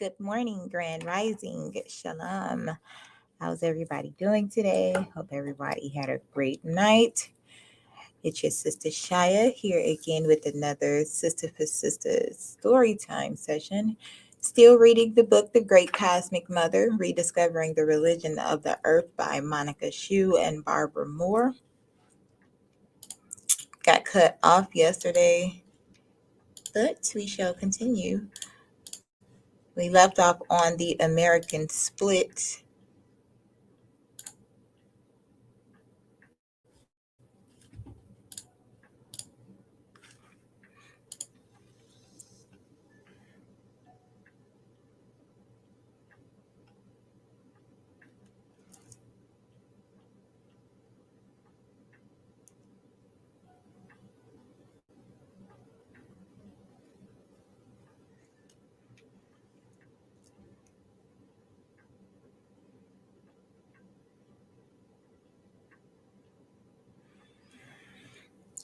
Good morning, Grand Rising. Shalom. How's everybody doing today? Hope everybody had a great night. It's your sister Shia here again with another Sister for Sisters story time session. Still reading the book The Great Cosmic Mother, Rediscovering the Religion of the Earth by Monica Shu and Barbara Moore. Got cut off yesterday, but we shall continue. We left off on the American split.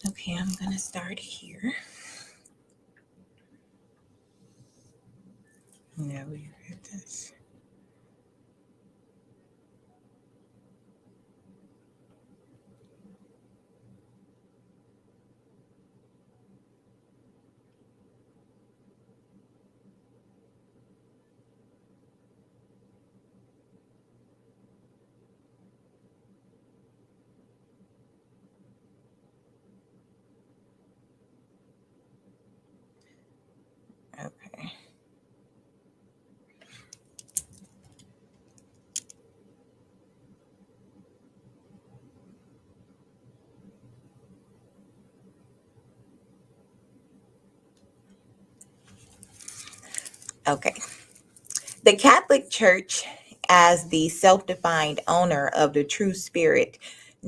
Okay, I'm going to start here. Yeah, we read this. Okay. Okay. The Catholic Church, as the self-defined owner of the true spirit,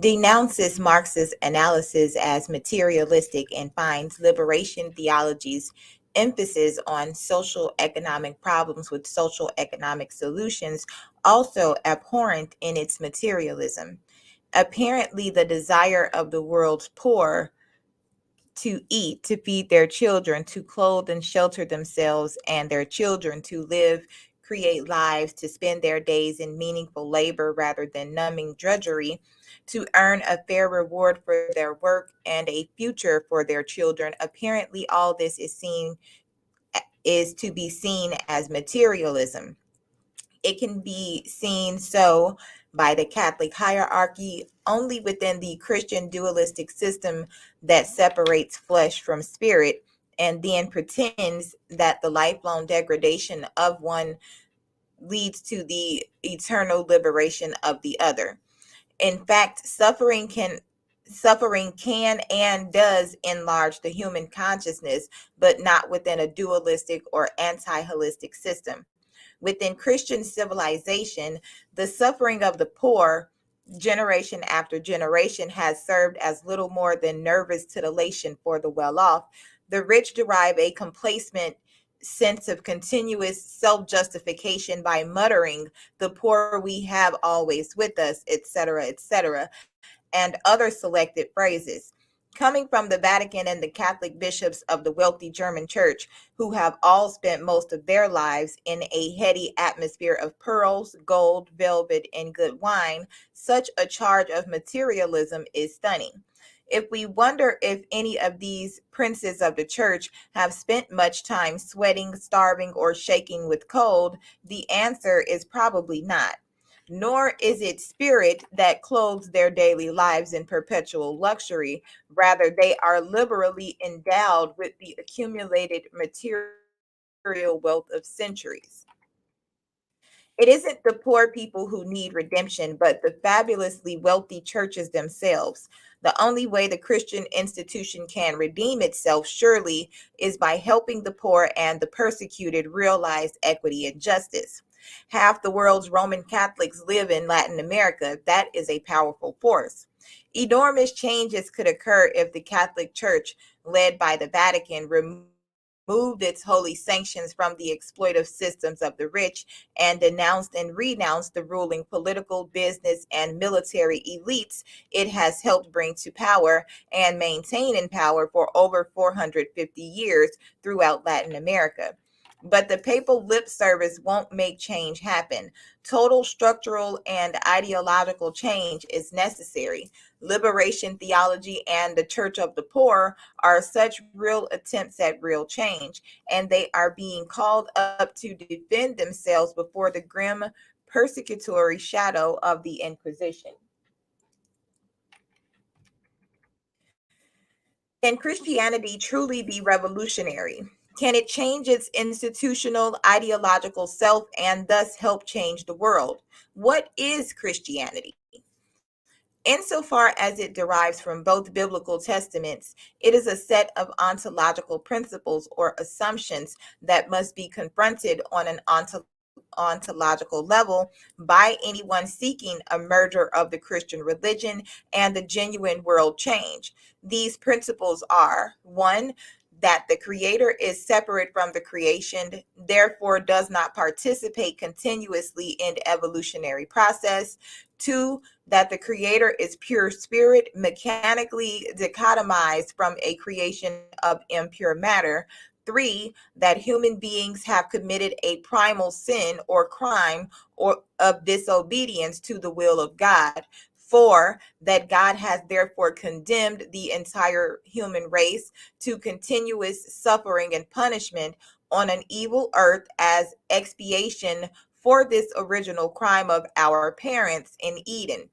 denounces Marxist analysis as materialistic and finds liberation theology's emphasis on social economic problems with social economic solutions also abhorrent in its materialism. Apparently, the desire of the world's poor to eat, to feed their children, to clothe and shelter themselves and their children, to live, create lives, to spend their days in meaningful labor rather than numbing drudgery, to earn a fair reward for their work and a future for their children. Apparently, all this is to be seen as materialism. It can be seen so by the Catholic hierarchy only within the Christian dualistic system that separates flesh from spirit and then pretends that the lifelong degradation of one leads to the eternal liberation of the other. In fact, suffering can and does enlarge the human consciousness, but not within a dualistic or anti-holistic system. Within Christian civilization, the suffering of the poor, generation after generation, has served as little more than nervous titillation for the well off. The rich derive a complacent sense of continuous self justification by muttering, "The poor we have always with us," etc., and other selected phrases. Coming from the Vatican and the Catholic bishops of the wealthy German church, who have all spent most of their lives in a heady atmosphere of pearls, gold, velvet, and good wine, such a charge of materialism is stunning. If we wonder if any of these princes of the church have spent much time sweating, starving, or shaking with cold, the answer is probably not. Nor is it spirit that clothes their daily lives in perpetual luxury. Rather, they are liberally endowed with the accumulated material wealth of centuries. It isn't the poor people who need redemption, but the fabulously wealthy churches themselves. The only way the Christian institution can redeem itself, surely, is by helping the poor and the persecuted realize equity and justice. Half the world's Roman Catholics live in Latin America. That is a powerful force. Enormous changes could occur if the Catholic Church, led by the Vatican, removed its holy sanctions from the exploitive systems of the rich and denounced and renounced the ruling political, business, and military elites it has helped bring to power and maintain in power for over 450 years throughout Latin America. But the papal lip service won't make change happen. Total structural and ideological change is necessary. Liberation theology and the Church of the Poor are such real attempts at real change, and they are being called up to defend themselves before the grim persecutory shadow of the Inquisition. Can Christianity truly be revolutionary? Can it change its institutional ideological self and thus help change the world? What is Christianity? Insofar as it derives from both biblical testaments, it is a set of ontological principles or assumptions that must be confronted on an ontological level by anyone seeking a merger of the Christian religion and the genuine world change. These principles are: one, that the creator is separate from the creation, therefore does not participate continuously in the evolutionary process. Two, that the creator is pure spirit, mechanically dichotomized from a creation of impure matter. Three, that human beings have committed a primal sin or crime or of disobedience to the will of God. Four, that God has therefore condemned the entire human race to continuous suffering and punishment on an evil earth as expiation for this original crime of our parents in Eden.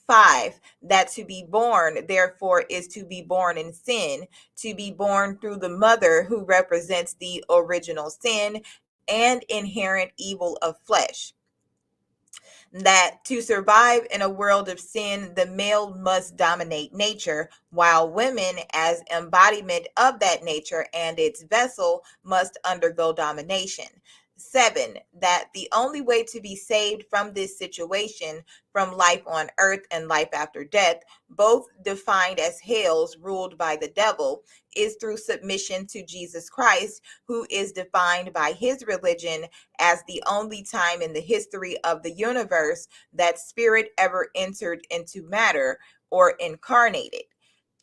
Five, that to be born, therefore, is to be born in sin, to be born through the mother who represents the original sin and inherent evil of flesh. That to survive in a world of sin, the male must dominate nature, while women, as embodiment of that nature and its vessel, must undergo domination. Seven, that the only way to be saved from this situation, from life on earth and life after death, both defined as hells ruled by the devil, is through submission to Jesus Christ, who is defined by his religion as the only time in the history of the universe that spirit ever entered into matter or incarnated.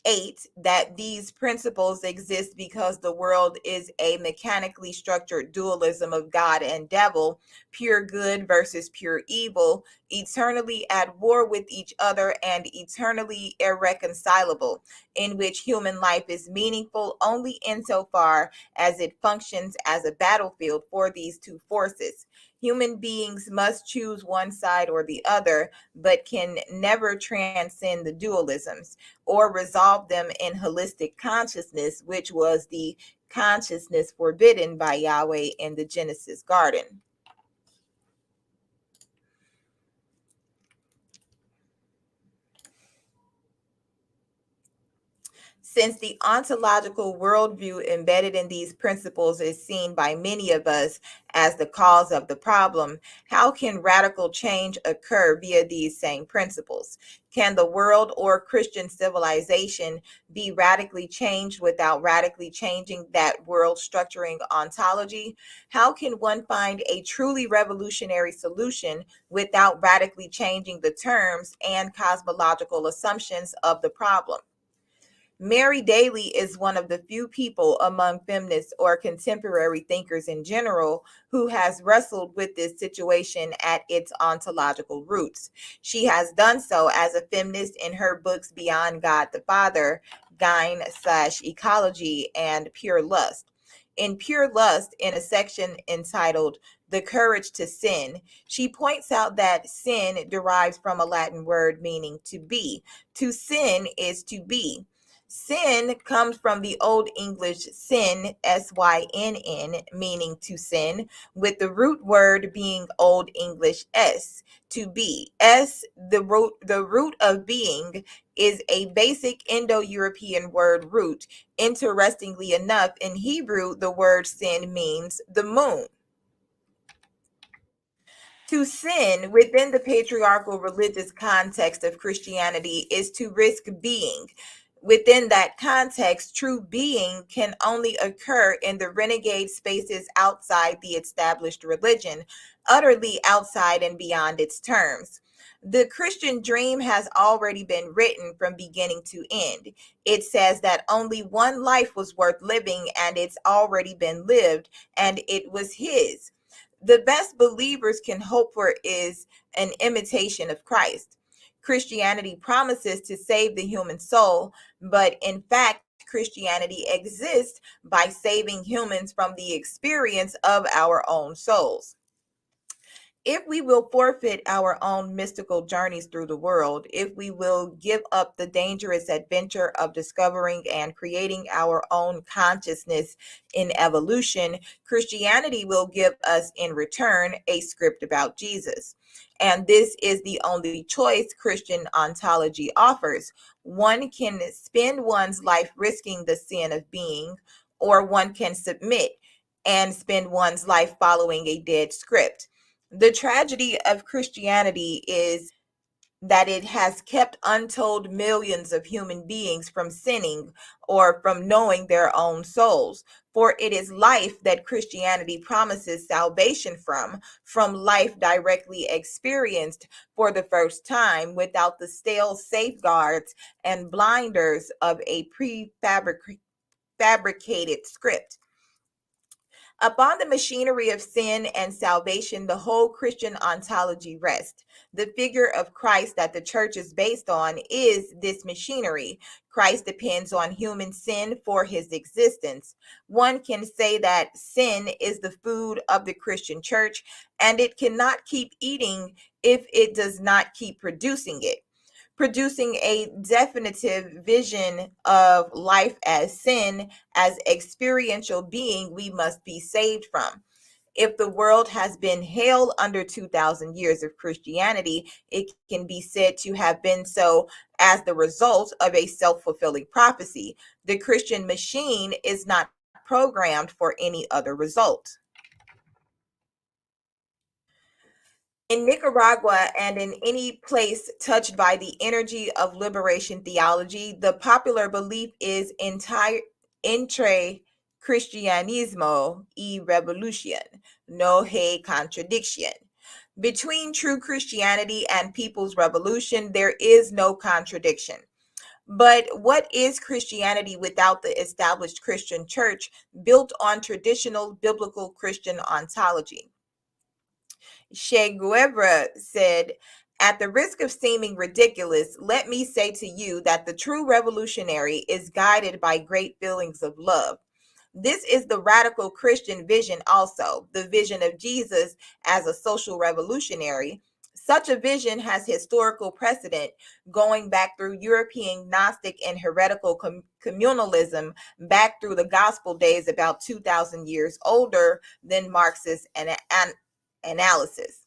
Eight, that these principles exist because the world is a mechanically structured dualism of God and devil, pure good versus pure evil, eternally at war with each other and eternally irreconcilable, in which human life is meaningful only insofar as it functions as a battlefield for these two forces. Human beings must choose one side or the other, but can never transcend the dualisms or resolve them in holistic consciousness, which was the consciousness forbidden by Yahweh in the Genesis garden. Since the ontological worldview embedded in these principles is seen by many of us as the cause of the problem, how can radical change occur via these same principles? Can the world or Christian civilization be radically changed without radically changing that world structuring ontology? How can one find a truly revolutionary solution without radically changing the terms and cosmological assumptions of the problem? Mary Daly is one of the few people among feminists or contemporary thinkers in general who has wrestled with this situation at its ontological roots. She has done so as a feminist in her books Beyond God the Father, Gyne/Ecology, and Pure Lust. In Pure Lust, in a section entitled The Courage to Sin, she points out that sin derives from a Latin word meaning to be. To sin is to be. Sin comes from the Old English sin, S-Y-N-N, meaning to sin, with the root word being Old English s, to be. S, the root of being, is a basic Indo-European word root. Interestingly enough, in Hebrew, the word sin means the moon. To sin within the patriarchal religious context of Christianity is to risk being. Within that context, true being can only occur in the renegade spaces outside the established religion, utterly outside and beyond its terms. The Christian dream has already been written from beginning to end. It says that only one life was worth living, and it's already been lived, and it was his. The best believers can hope for is an imitation of Christ. Christianity promises to save the human soul, but in fact, Christianity exists by saving humans from the experience of our own souls. If we will forfeit our own mystical journeys through the world, if we will give up the dangerous adventure of discovering and creating our own consciousness in evolution, Christianity will give us in return a script about Jesus. And this is the only choice Christian ontology offers. One can spend one's life risking the sin of being, or one can submit and spend one's life following a dead script. The tragedy of Christianity is that it has kept untold millions of human beings from sinning or from knowing their own souls. For it is life that Christianity promises salvation from life directly experienced for the first time without the stale safeguards and blinders of a prefabricated script. Upon the machinery of sin and salvation, the whole Christian ontology rests. The figure of Christ that the church is based on is this machinery. Christ depends on human sin for his existence. One can say that sin is the food of the Christian church, and it cannot keep eating if it does not keep producing it, producing a definitive vision of life as sin, as experiential being we must be saved from. If the world has been hell under 2,000 years of Christianity, it can be said to have been so as the result of a self fulfilling prophecy. The Christian machine is not programmed for any other result. In Nicaragua and in any place touched by the energy of liberation theology, the popular belief is entire entre Cristianismo y revolution, no hay contradiction. Between true Christianity and people's revolution, there is no contradiction. But what is Christianity without the established Christian church built on traditional biblical Christian ontology? Che Guevara said, "At the risk of seeming ridiculous, let me say to you that the true revolutionary is guided by great feelings of love." This is the radical Christian vision also, the vision of Jesus as a social revolutionary. Such a vision has historical precedent going back through European Gnostic and heretical communalism, back through the gospel days about 2,000 years older than Marxist analysis.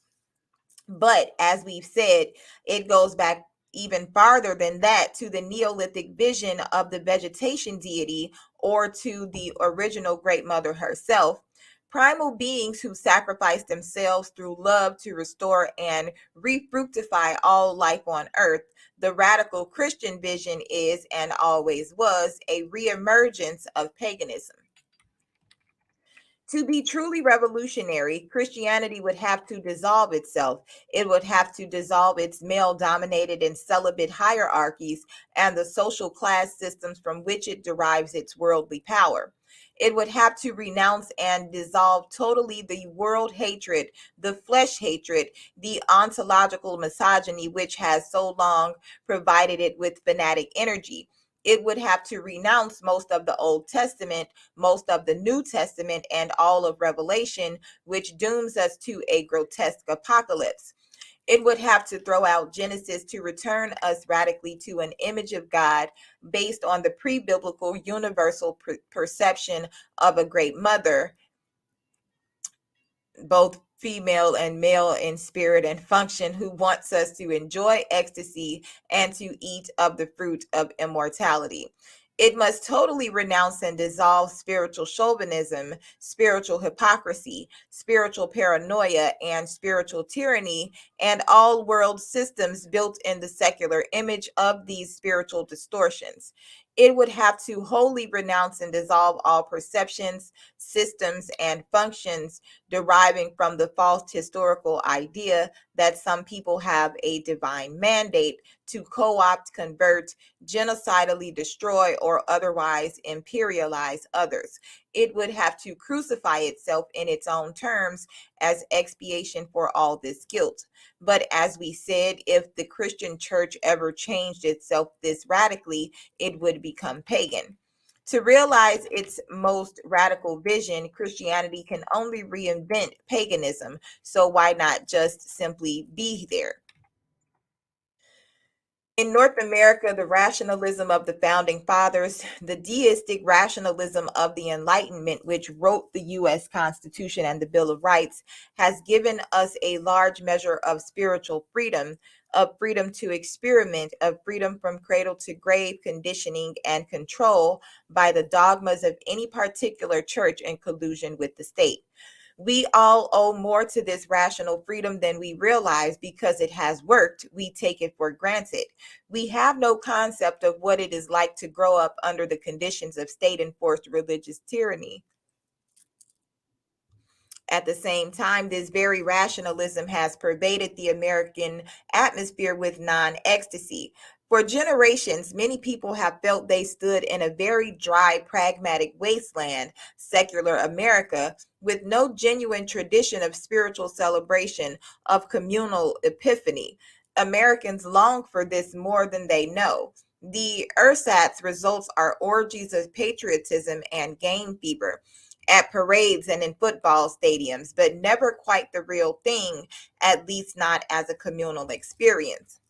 But as we've said, it goes back even farther than that to the Neolithic vision of the vegetation deity, or to the original Great Mother herself. Primal beings who sacrifice themselves through love to restore and refructify all life on earth. The radical Christian vision is, and always was, a reemergence of paganism. To be truly revolutionary, Christianity would have to dissolve itself. It would have to dissolve its male dominated and celibate hierarchies and the social class systems from which it derives its worldly power. It would have to renounce and dissolve totally the world hatred, the flesh hatred, the ontological misogyny which has so long provided it with fanatic energy. It would have to renounce most of the Old Testament, most of the New Testament, and all of Revelation, which dooms us to a grotesque apocalypse. It would have to throw out Genesis to return us radically to an image of God based on the pre-biblical universal perception of a great mother, both female and male in spirit and function, who wants us to enjoy ecstasy and to eat of the fruit of immortality. It must totally renounce and dissolve spiritual chauvinism, spiritual hypocrisy, spiritual paranoia, and spiritual tyranny, and all world systems built in the secular image of these spiritual distortions. It would have to wholly renounce and dissolve all perceptions, systems, and functions deriving from the false historical idea that some people have a divine mandate to co opt, convert, genocidally destroy, or otherwise imperialize others. It would have to crucify itself in its own terms as expiation for all this guilt. But as we said, if the Christian church ever changed itself this radically, it would become pagan. To realize its most radical vision, Christianity can only reinvent paganism. So why not just simply be there? In North America, the rationalism of the founding fathers, the deistic rationalism of the Enlightenment, which wrote the U.S. Constitution and the Bill of Rights, has given us a large measure of spiritual freedom, of freedom to experiment, of freedom from cradle to grave conditioning and control by the dogmas of any particular church in collusion with the state. We all owe more to this rational freedom than we realize because it has worked. We take it for granted. We have no concept of what it is like to grow up under the conditions of state enforced religious tyranny. At the same time, this very rationalism has pervaded the American atmosphere with non ecstasy. For generations, many people have felt they stood in a very dry, pragmatic wasteland, secular America, with no genuine tradition of spiritual celebration, of communal epiphany. Americans long for this more than they know. The ersatz results are orgies of patriotism and game fever at parades and in football stadiums, but never quite the real thing, at least not as a communal experience.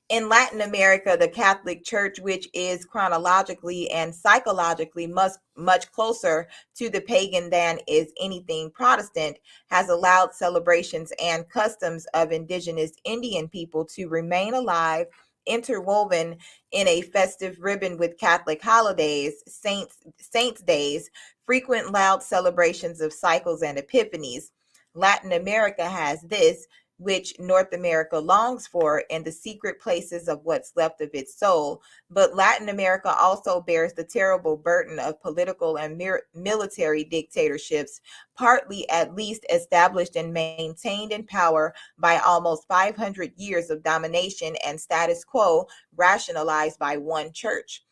In Latin America, the Catholic Church, which is chronologically and psychologically much closer to the pagan than is anything Protestant, has allowed celebrations and customs of indigenous Indian people to remain alive, interwoven in a festive ribbon with Catholic holidays, saints' days, frequent loud celebrations of cycles and epiphanies. Latin America has this, which North America longs for in the secret places of what's left of its soul. But Latin America also bears the terrible burden of political and military dictatorships, partly at least established and maintained in power by almost 500 years of domination and status quo rationalized by one church.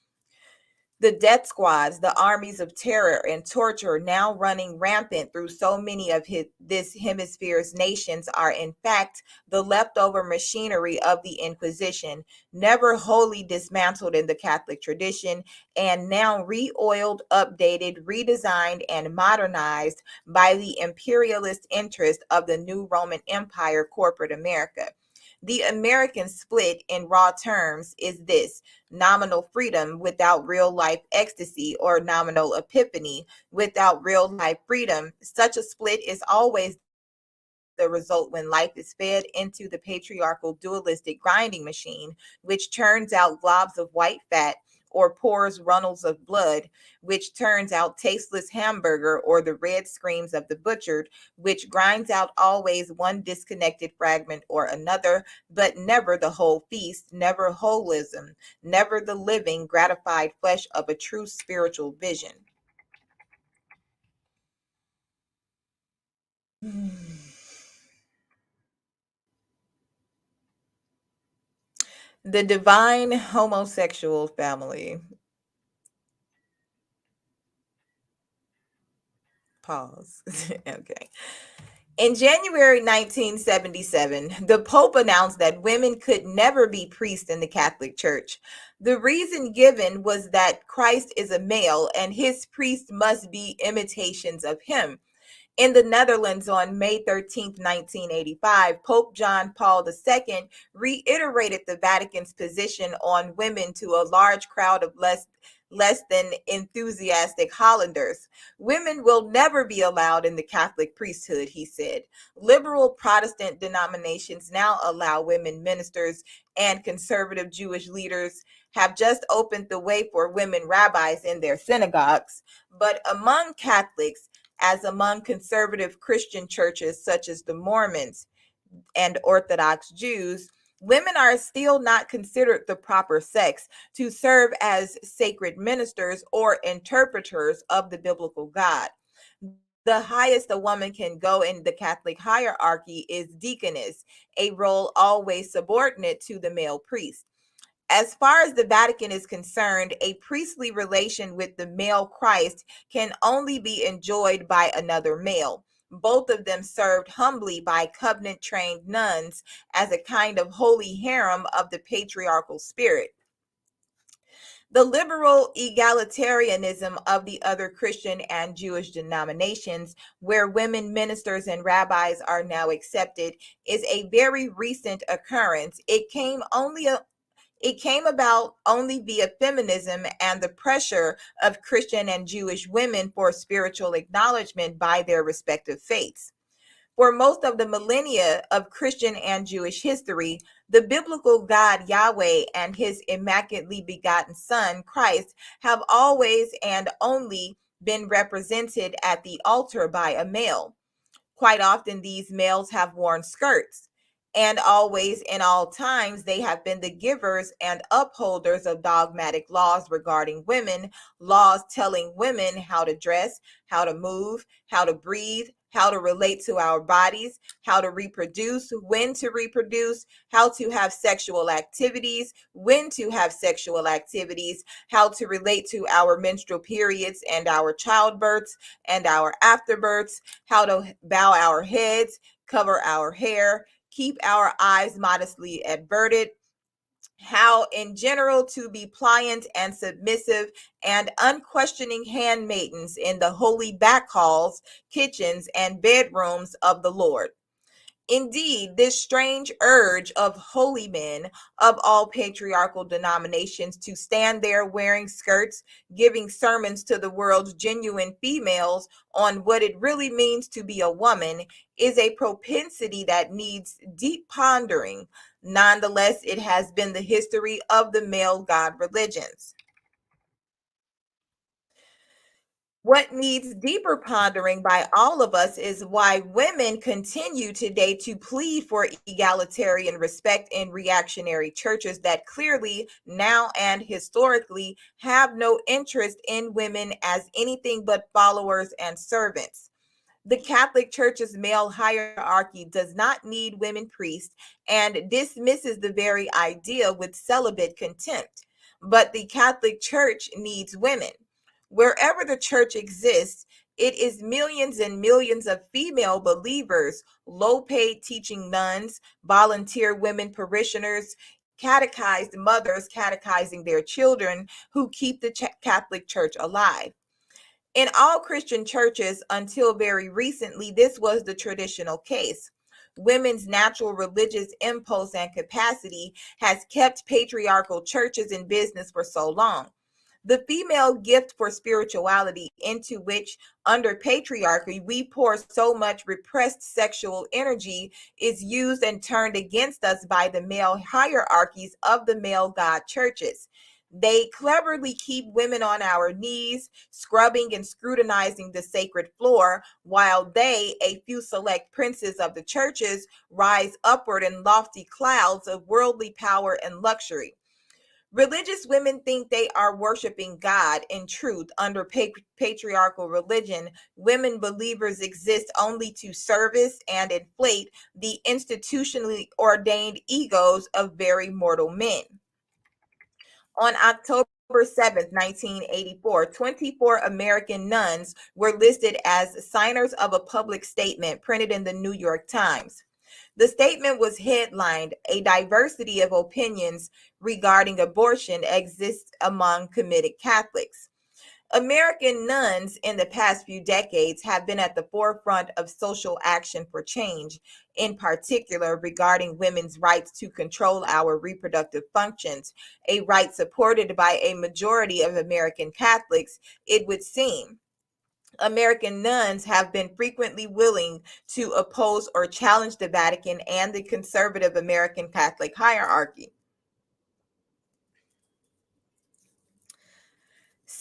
The death squads, the armies of terror and torture now running rampant through so many of this hemisphere's nations are in fact the leftover machinery of the Inquisition, never wholly dismantled in the Catholic tradition, and now re-oiled, updated, redesigned, and modernized by the imperialist interest of the new Roman Empire corporate America. The American split in raw terms is this: nominal freedom without real life ecstasy, or nominal epiphany without real life freedom. Such a split is always the result when life is fed into the patriarchal dualistic grinding machine, which churns out globs of white fat or pours runnels of blood, which turns out tasteless hamburger, or the red screams of the butchered, which grinds out always one disconnected fragment or another, but never the whole feast, never holism, never the living, gratified flesh of a true spiritual vision. The divine homosexual family. Pause. Okay. In January 1977, the Pope announced that women could never be priests in the Catholic Church. The reason given was that Christ is a male and his priests must be imitations of him. In the Netherlands on May 13, 1985, Pope John Paul II reiterated the Vatican's position on women to a large crowd of less than enthusiastic Hollanders. Women will never be allowed in the Catholic priesthood, he said. Liberal Protestant denominations now allow women ministers, and conservative Jewish leaders have just opened the way for women rabbis in their synagogues. But among Catholics, as among conservative Christian churches such as the Mormons and Orthodox Jews, women are still not considered the proper sex to serve as sacred ministers or interpreters of the biblical God. The highest a woman can go in the Catholic hierarchy is deaconess, a role always subordinate to the male priest. As far as the Vatican is concerned, a priestly relation with the male Christ can only be enjoyed by another male. Both of them served humbly by covenant trained nuns as a kind of holy harem of the patriarchal spirit. The liberal egalitarianism of the other Christian and Jewish denominations, where women ministers and rabbis are now accepted, is a very recent occurrence. It came about only via feminism and the pressure of Christian and Jewish women for spiritual acknowledgement by their respective faiths. For most of the millennia of Christian and Jewish history, the biblical God Yahweh and his immaculately begotten Son, Christ, have always and only been represented at the altar by a male. Quite often, these males have worn skirts, and always in all times, they have been the givers and upholders of dogmatic laws regarding women, laws telling women how to dress, how to move, how to breathe, how to relate to our bodies, how to reproduce, when to reproduce, how to have sexual activities, when to have sexual activities, how to relate to our menstrual periods and our childbirths and our afterbirths, how to bow our heads, cover our hair, keep our eyes modestly averted, how in general to be pliant and submissive and unquestioning handmaidens in the holy back halls, kitchens, and bedrooms of the Lord. Indeed, this strange urge of holy men of all patriarchal denominations to stand there wearing skirts, giving sermons to the world's genuine females on what it really means to be a woman, is a propensity that needs deep pondering. Nonetheless, it has been the history of the male God religions. What needs deeper pondering by all of us is why women continue today to plead for egalitarian respect in reactionary churches that clearly, now and historically, have no interest in women as anything but followers and servants. The Catholic Church's male hierarchy does not need women priests and dismisses the very idea with celibate contempt. But the Catholic Church needs women. Wherever the church exists, it is millions and millions of female believers, low paid teaching nuns, volunteer women parishioners, catechized mothers catechizing their children who keep the Catholic Church alive. In all Christian churches, until very recently, this was the traditional case. Women's natural religious impulse and capacity has kept patriarchal churches in business for so long. The female gift for spirituality, into which, under patriarchy, we pour so much repressed sexual energy, is used and turned against us by the male hierarchies of the male God churches. They cleverly keep women on our knees, scrubbing and scrutinizing the sacred floor, while they, a few select princes of the churches, rise upward in lofty clouds of worldly power and luxury. Religious women think they are worshiping God. In truth, under patriarchal religion, women believers exist only to service and inflate the institutionally ordained egos of very mortal men. On October 7th, 1984, 24 American nuns were listed as signers of a public statement printed in the New York Times. The statement was headlined, "A diversity of opinions regarding abortion exists among committed Catholics." American nuns in the past few decades have been at the forefront of social action for change, in particular regarding women's rights to control our reproductive functions, a right supported by a majority of American Catholics, it would seem. American nuns have been frequently willing to oppose or challenge the Vatican and the conservative American Catholic hierarchy.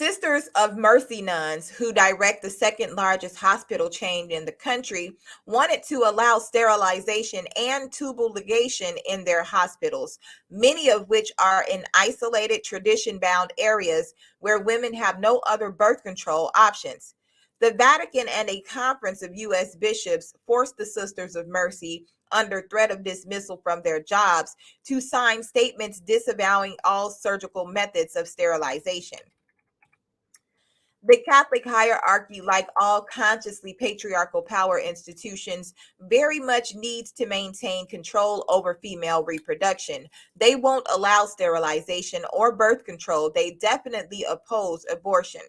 Sisters of Mercy nuns, who direct the second largest hospital chain in the country, wanted to allow sterilization and tubal ligation in their hospitals, many of which are in isolated, tradition bound areas where women have no other birth control options. The Vatican and a conference of U.S. bishops forced the Sisters of Mercy, under threat of dismissal from their jobs, to sign statements disavowing all surgical methods of sterilization. The Catholic hierarchy, like all consciously patriarchal power institutions, very much needs to maintain control over female reproduction. They won't allow sterilization or birth control. They definitely oppose abortion.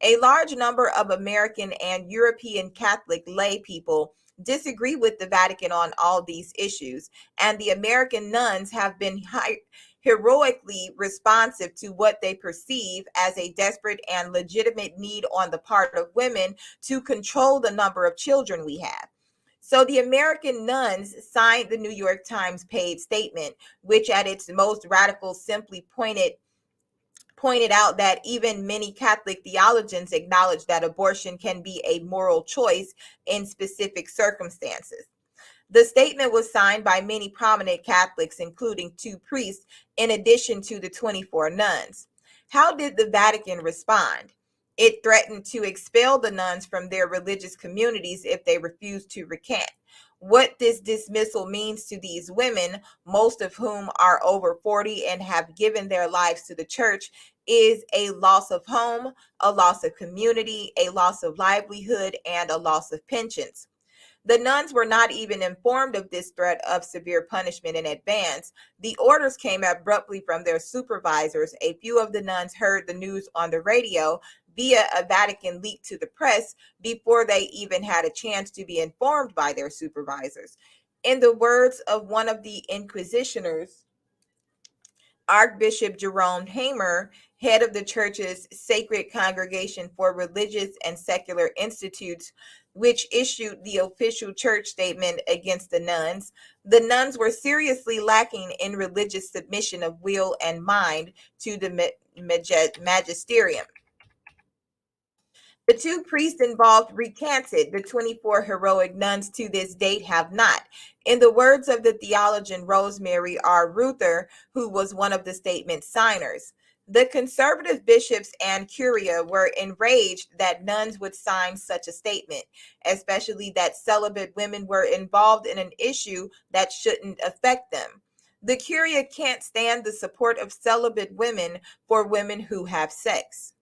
A large number of American and European Catholic lay people disagree with the Vatican on all these issues, and the American nuns have been heroically responsive to what they perceive as a desperate and legitimate need on the part of women to control the number of children we have. So the American nuns signed the New York Times paid statement, which at its most radical simply pointed out that even many Catholic theologians acknowledge that abortion can be a moral choice in specific circumstances. The statement was signed by many prominent Catholics, including 2 priests, in addition to the 24 nuns. How did the Vatican respond? It threatened to expel the nuns from their religious communities if they refused to recant. What this dismissal means to these women, most of whom are over 40 and have given their lives to the church, is a loss of home, a loss of community, a loss of livelihood, and a loss of pensions. The nuns were not even informed of this threat of severe punishment in advance. The orders came abruptly from their supervisors. A few of the nuns heard the news on the radio via a Vatican leak to the press before they even had a chance to be informed by their supervisors. In the words of one of the inquisitioners, Archbishop Jerome Hamer, head of the church's Sacred Congregation for Religious and Secular Institutes, which issued the official church statement against the nuns were seriously lacking in religious submission of will and mind to the magisterium. The 2 priests involved recanted. The 24 heroic nuns to this date have not. In the words of the theologian Rosemary R. Ruther, who was one of the statement signers, the conservative bishops and curia were enraged that nuns would sign such a statement, especially that celibate women were involved in an issue that shouldn't affect them. The curia can't stand the support of celibate women for women who have sex.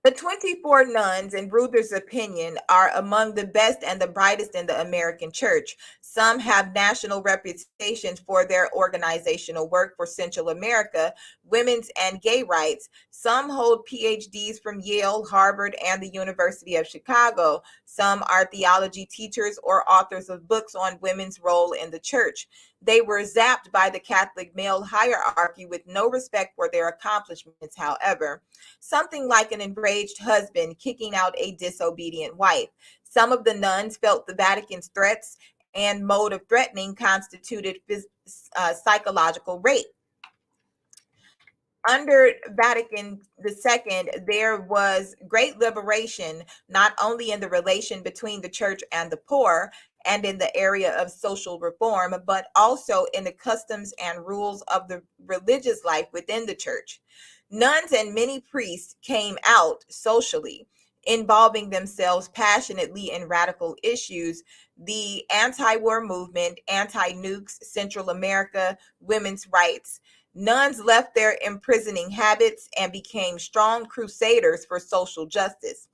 The 24 nuns, in Ruther's opinion, are among the best and the brightest in the American church. Some have national reputations for their organizational work for Central America, women's and gay rights. Some hold PhDs from Yale, Harvard, and the University of Chicago. Some are theology teachers or authors of books on women's role in the church. They were zapped by the Catholic male hierarchy with no respect for their accomplishments, however. Something like an enraged husband kicking out a disobedient wife. Some of the nuns felt the Vatican's threats and mode of threatening constituted psychological rape. Under Vatican II, there was great liberation, not only in the relation between the church and the poor and in the area of social reform, but also in the customs and rules of the religious life within the church. Nuns and many priests came out socially, involving themselves passionately in radical issues, the anti-war movement, anti-nukes, Central America, women's rights. Nuns left their imprisoning habits and became strong crusaders for social justice.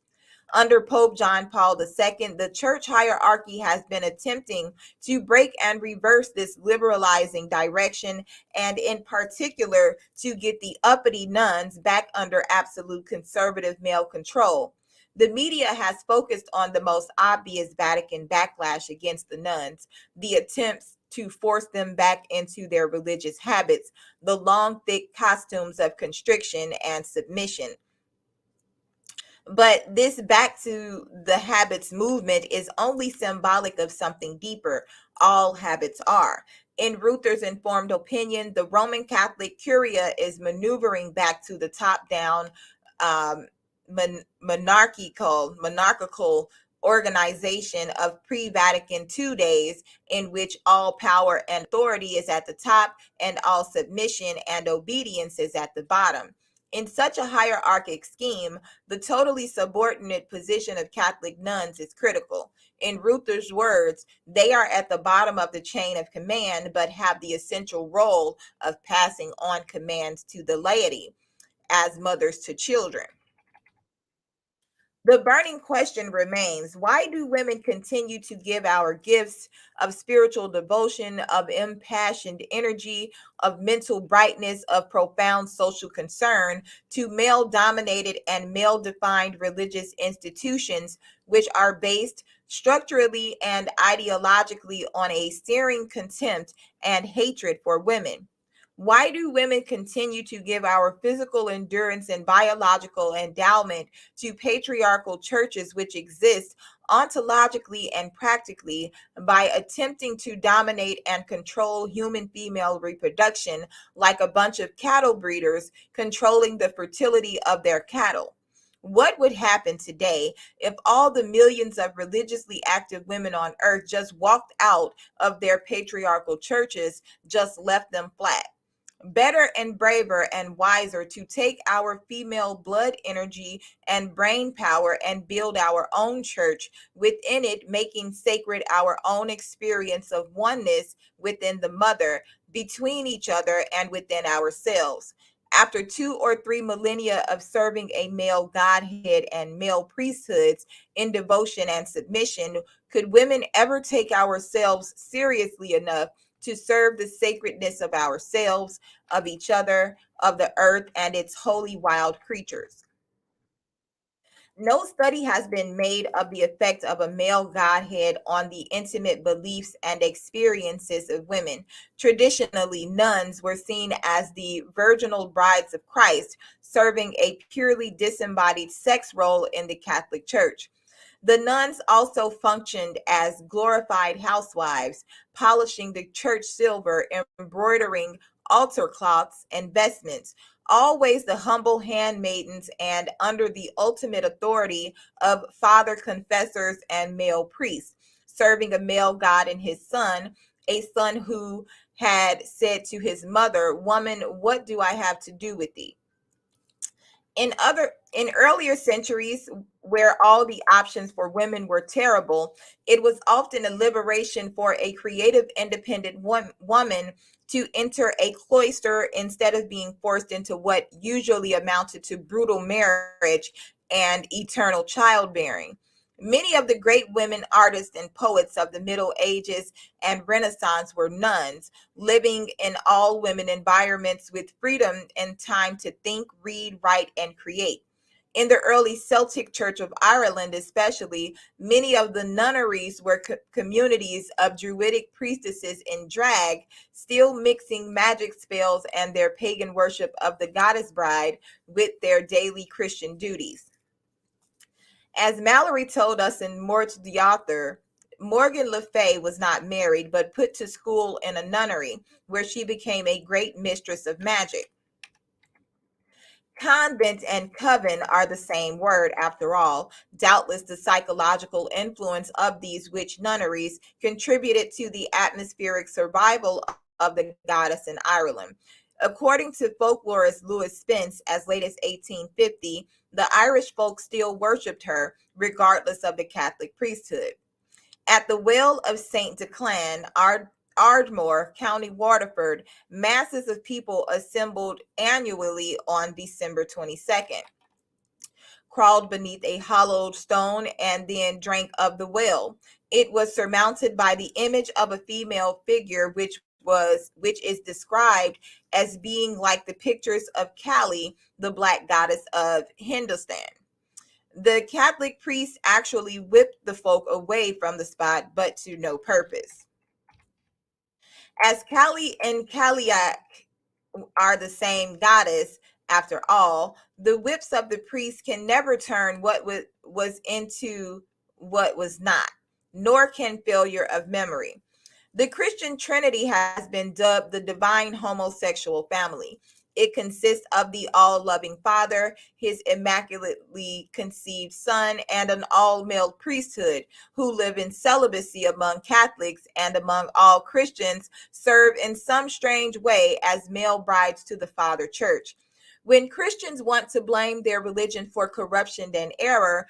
Under Pope John Paul II, the church hierarchy has been attempting to break and reverse this liberalizing direction, and in particular, to get the uppity nuns back under absolute conservative male control. The media has focused on the most obvious Vatican backlash against the nuns, the attempts to force them back into their religious habits, the long, thick costumes of constriction and submission. But this back to the habits movement is only symbolic of something deeper. All habits are. In Ruther's informed opinion, the Roman Catholic Curia is maneuvering back to the top down um, monarchical organization of pre-Vatican II days, in which all power and authority is at the top and all submission and obedience is at the bottom. In such a hierarchic scheme, the totally subordinate position of Catholic nuns is critical. In Ruther's words, they are at the bottom of the chain of command, but have the essential role of passing on commands to the laity as mothers to children. The burning question remains, why do women continue to give our gifts of spiritual devotion, of impassioned energy, of mental brightness, of profound social concern to male dominated and male defined religious institutions, which are based structurally and ideologically on a searing contempt and hatred for women? Why do women continue to give our physical endurance and biological endowment to patriarchal churches which exist ontologically and practically by attempting to dominate and control human female reproduction like a bunch of cattle breeders controlling the fertility of their cattle? What would happen today if all the millions of religiously active women on earth just walked out of their patriarchal churches, just left them flat? Better and braver and wiser to take our female blood energy and brain power and build our own church, within it making sacred our own experience of oneness within the mother, between each other, and within ourselves. After 2 or 3 millennia of serving a male godhead and male priesthoods in devotion and submission, could women ever take ourselves seriously enough to serve the sacredness of ourselves, of each other, of the earth, and its holy wild creatures? No study has been made of the effect of a male godhead on the intimate beliefs and experiences of women. Traditionally, nuns were seen as the virginal brides of Christ, serving a purely disembodied sex role in the Catholic Church. The nuns also functioned as glorified housewives, polishing the church silver, embroidering altar cloths and vestments, always the humble handmaidens and under the ultimate authority of father confessors and male priests, serving a male God and his son, a son who had said to his mother, "Woman, what do I have to do with thee?" In earlier centuries, where all the options for women were terrible, it was often a liberation for a creative independent woman to enter a cloister instead of being forced into what usually amounted to brutal marriage and eternal childbearing. Many of the great women artists and poets of the Middle Ages and Renaissance were nuns, living in all women environments with freedom and time to think, read, write, and create. In the early Celtic Church of Ireland, especially, many of the nunneries were communities of druidic priestesses in drag, still mixing magic spells and their pagan worship of the goddess bride with their daily Christian duties. As Mallory told us in Mort the Author, Morgan Le Fay was not married, but put to school in a nunnery, where she became a great mistress of magic. Convent and coven are the same word after all. Doubtless the psychological influence of these witch nunneries contributed to the atmospheric survival of the goddess in Ireland. According to folklorist Lewis Spence, as late as 1850, the Irish folk still worshipped her, regardless of the Catholic priesthood. At the Well of St. Declan, Ardmore, County Waterford, masses of people assembled annually on December 22nd, crawled beneath a hollowed stone, and then drank of the well. It was surmounted by the image of a female figure, which is described as being like the pictures of Kali, the black goddess of Hindustan. The Catholic priests actually whipped the folk away from the spot, but to no purpose. As Kali and Kaliak are the same goddess, after all, The whips of the priest can never turn what was into what was not, nor can failure of memory. The Christian Trinity has been dubbed the divine homosexual family. It consists of the all loving Father, his immaculately conceived Son, and an all male priesthood who live in celibacy among Catholics and among all Christians, serve in some strange way as male brides to the Father Church. When Christians want to blame their religion for corruption and error,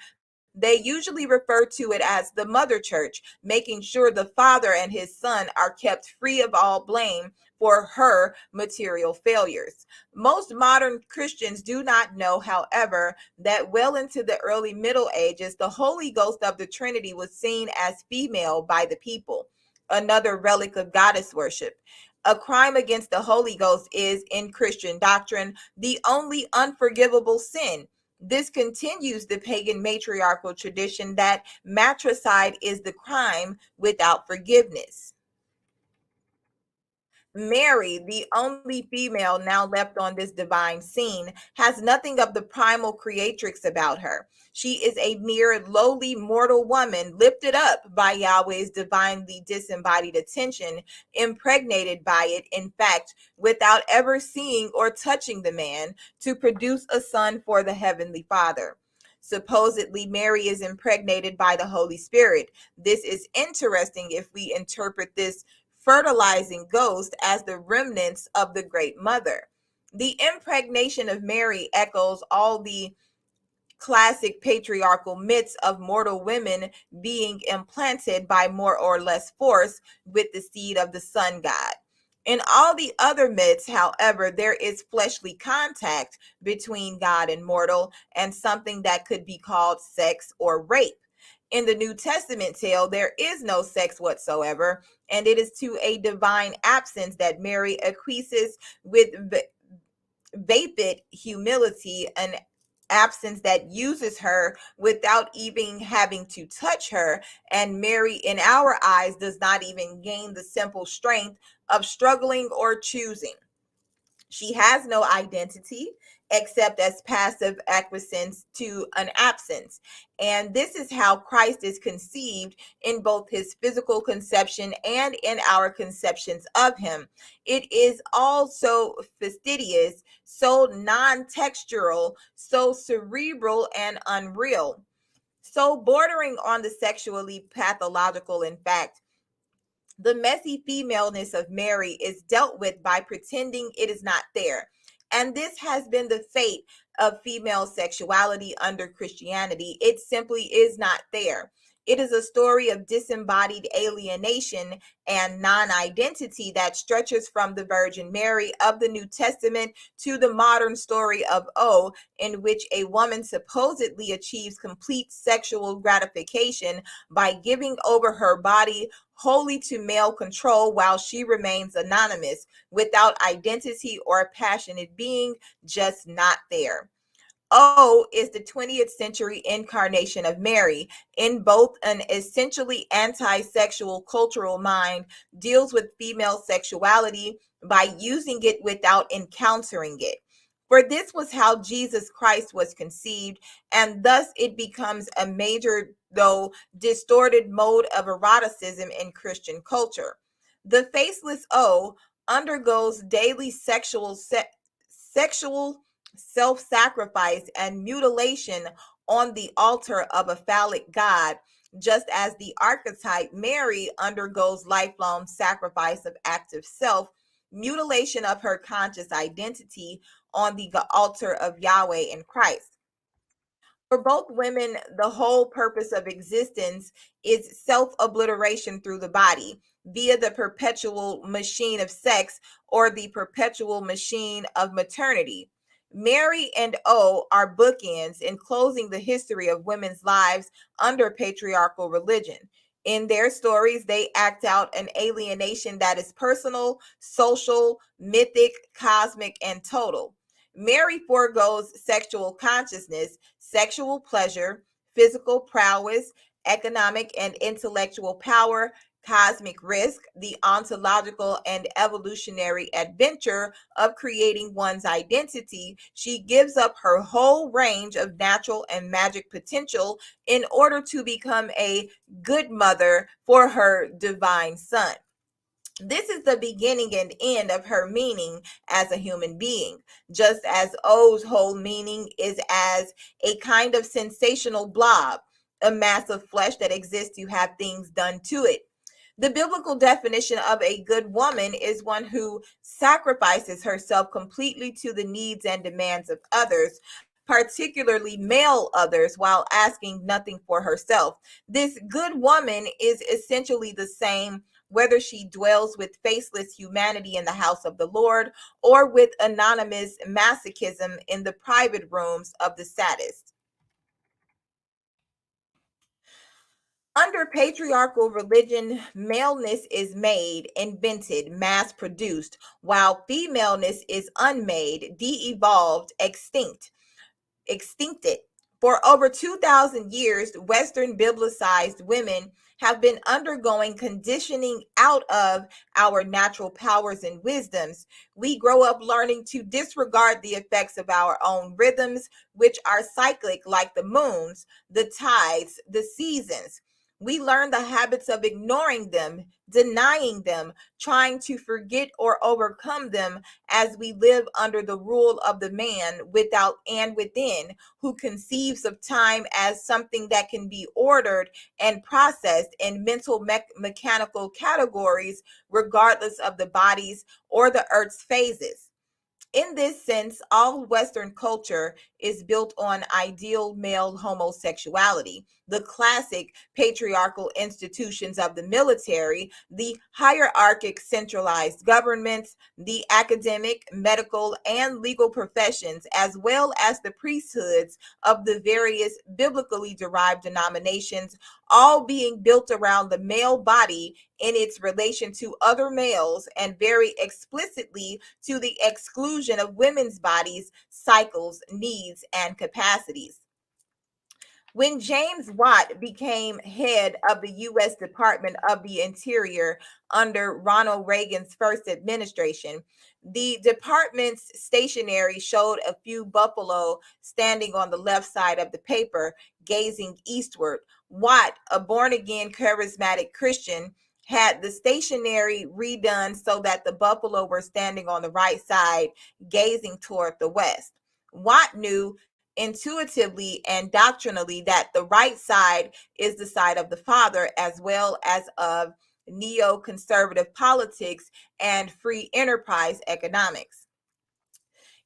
they usually refer to it as the Mother Church, making sure the Father and his Son are kept free of all blame for her material failures. Most modern Christians do not know, however, that well into the early Middle Ages, the Holy Ghost of the Trinity was seen as female by the people, another relic of goddess worship. A crime against the Holy Ghost is, in Christian doctrine, the only unforgivable sin. This continues the pagan matriarchal tradition that matricide is the crime without forgiveness. Mary, the only female now left on this divine scene, has nothing of the primal creatrix about her. She is a mere lowly mortal woman lifted up by Yahweh's divinely disembodied attention, impregnated by it, in fact, without ever seeing or touching the man, to produce a son for the Heavenly Father. Supposedly, Mary is impregnated by the Holy Spirit. This is interesting if we interpret this fertilizing ghost as the remnants of the Great Mother. The impregnation of Mary echoes all the classic patriarchal myths of mortal women being implanted by more or less force with the seed of the sun god. In all the other myths, however, there is fleshly contact between God and mortal, and something that could be called sex or rape. In the New Testament tale, there is no sex whatsoever, and it is to a divine absence that Mary acquiesces with vapid humility, an absence that uses her without even having to touch her. And Mary, in our eyes, does not even gain the simple strength of struggling or choosing. She has no identity except as passive acquiescence to an absence. And this is how Christ is conceived in both his physical conception and in our conceptions of him. It is all so fastidious, so non-textural, so cerebral and unreal, so bordering on the sexually pathological. In fact, the messy femaleness of Mary is dealt with by pretending it is not there. And this has been the fate of female sexuality under Christianity. It simply is not there. It is a story of disembodied alienation and non identity that stretches from the Virgin Mary of the New Testament to the modern story of O, in which a woman supposedly achieves complete sexual gratification by giving over her body wholly to male control while she remains anonymous, without identity or passionate being, just not there. O is the 20th century incarnation of Mary. In both an essentially anti-sexual cultural mind, deals with female sexuality by using it without encountering it. For this was how Jesus Christ was conceived, and thus it becomes a major, though distorted, mode of eroticism in Christian culture. The faceless O undergoes daily sexual self-sacrifice and mutilation on the altar of a phallic god, just as the archetype Mary undergoes lifelong sacrifice of active self, mutilation of her conscious identity on the altar of Yahweh in Christ. For both women, the whole purpose of existence is self obliteration through the body via the perpetual machine of sex or the perpetual machine of maternity. Mary and O are bookends enclosing the history of women's lives under patriarchal religion. In their stories, they act out an alienation that is personal, social, mythic, cosmic, and total. Mary foregoes sexual consciousness, sexual pleasure, physical prowess, economic and intellectual power, cosmic risk, the ontological and evolutionary adventure of creating one's identity, she gives up her whole range of natural and magic potential in order to become a good mother for her divine son. This is the beginning and end of her meaning as a human being, just as O's whole meaning is as a kind of sensational blob, a mass of flesh that exists to have things done to it. The biblical definition of a good woman is one who sacrifices herself completely to the needs and demands of others, particularly male others, while asking nothing for herself. This good woman is essentially the same whether she dwells with faceless humanity in the house of the Lord or with anonymous masochism in the private rooms of the sadist. Under patriarchal religion, maleness is made, invented, mass produced, while femaleness is unmade, de evolved, extincted. For over 2,000 years, Western biblicized women have been undergoing conditioning out of our natural powers and wisdoms. We grow up learning to disregard the effects of our own rhythms, which are cyclic like the moons, the tides, the seasons. We learn the habits of ignoring them, denying them, trying to forget or overcome them as we live under the rule of the man without and within, who conceives of time as something that can be ordered and processed in mental mechanical categories, regardless of the body's or the earth's phases. In this sense, all Western culture is built on ideal male homosexuality, the classic patriarchal institutions of the military, the hierarchic centralized governments, the academic, medical, and legal professions, as well as the priesthoods of the various biblically derived denominations, all being built around the male body in its relation to other males and very explicitly to the exclusion of women's bodies, cycles, needs, and capacities. When James Watt became head of the U.S. Department of the Interior under Ronald Reagan's first administration, the department's stationery showed a few buffalo standing on the left side of the paper, gazing eastward. Watt, a born again charismatic Christian, had the stationery redone so that the buffalo were standing on the right side, gazing toward the west. Watt knew intuitively and doctrinally that the right side is the side of the Father, as well as of neoconservative politics and free enterprise economics.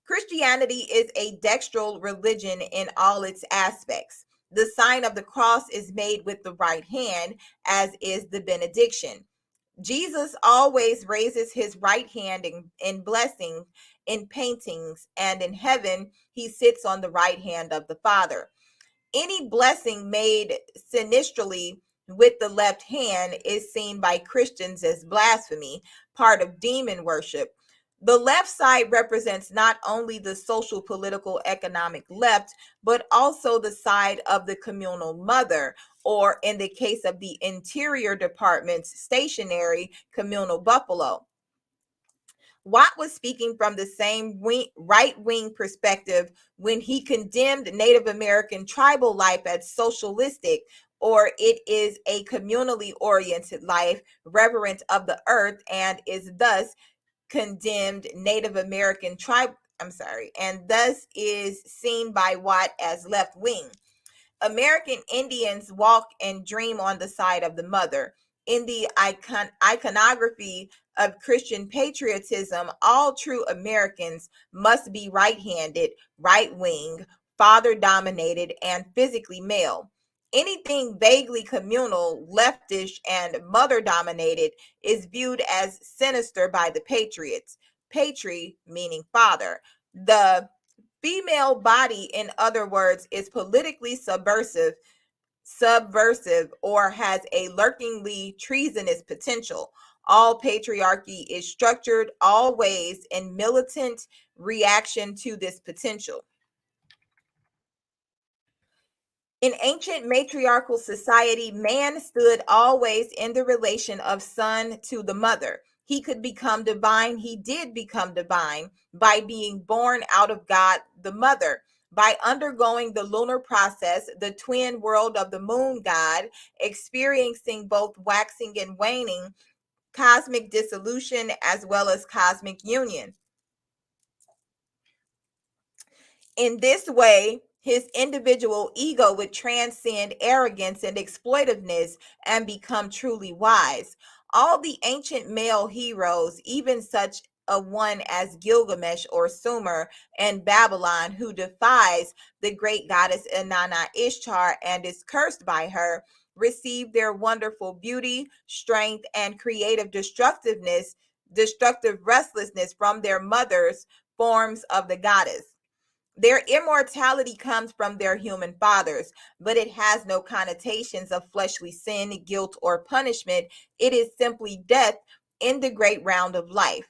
Christianity is a dextral religion in all its aspects. The sign of the cross is made with the right hand, as is the benediction. Jesus always raises his right hand in blessing, in paintings, and in heaven, he sits on the right hand of the Father. Any blessing made sinistrally with the left hand is seen by Christians as blasphemy, part of demon worship. The left side represents not only the social, political, economic left, but also the side of the communal mother, or in the case of the Interior Department's stationary, communal buffalo. Watt was speaking from the same right-wing perspective when he condemned Native American tribal life as socialistic, or it is a communally oriented life, reverent of the earth, and is thus condemned Native American tribe. And thus is seen by Watt as left wing. American Indians walk and dream on the side of the mother. In the iconography of Christian patriotism, all true Americans must be right-handed, right-wing, father-dominated, and physically male. Anything vaguely communal, leftish, and mother-dominated is viewed as sinister by the patriots. Patri meaning father. The female body, in other words, is politically subversive, or has a lurkingly treasonous potential. All patriarchy is structured always in militant reaction to this potential. In ancient matriarchal society, man stood always in the relation of son to the mother. He could become divine. He did become divine by being born out of God the mother, by undergoing the lunar process, the twin world of the moon god, experiencing both waxing and waning, cosmic dissolution, as well as cosmic union. In this way, his individual ego would transcend arrogance and exploitiveness and become truly wise. All the ancient male heroes, even such a one as Gilgamesh or Sumer in Babylon, who defies the great goddess Inanna Ishtar and is cursed by her, received their wonderful beauty, strength, and creative destructive restlessness from their mothers, forms of the goddess. Their immortality comes from their human fathers, but it has no connotations of fleshly sin, guilt, or punishment. It is simply death in the great round of life.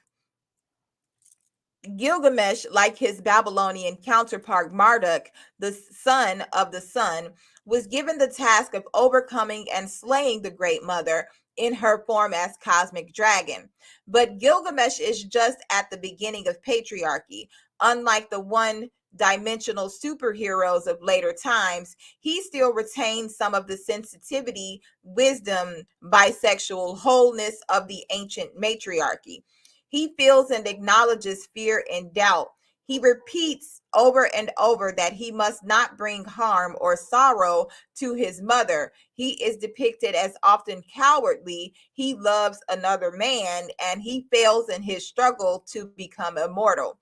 Gilgamesh, like his Babylonian counterpart Marduk, the son of the sun, was given the task of overcoming and slaying the Great Mother in her form as cosmic dragon. But Gilgamesh is just at the beginning of patriarchy. Unlike the one-dimensional superheroes of later times, he still retains some of the sensitivity, wisdom, bisexual wholeness of the ancient matriarchy. He feels and acknowledges fear and doubt. He repeats over and over that he must not bring harm or sorrow to his mother. He is depicted as often cowardly. He loves another man and he fails in his struggle to become immortal.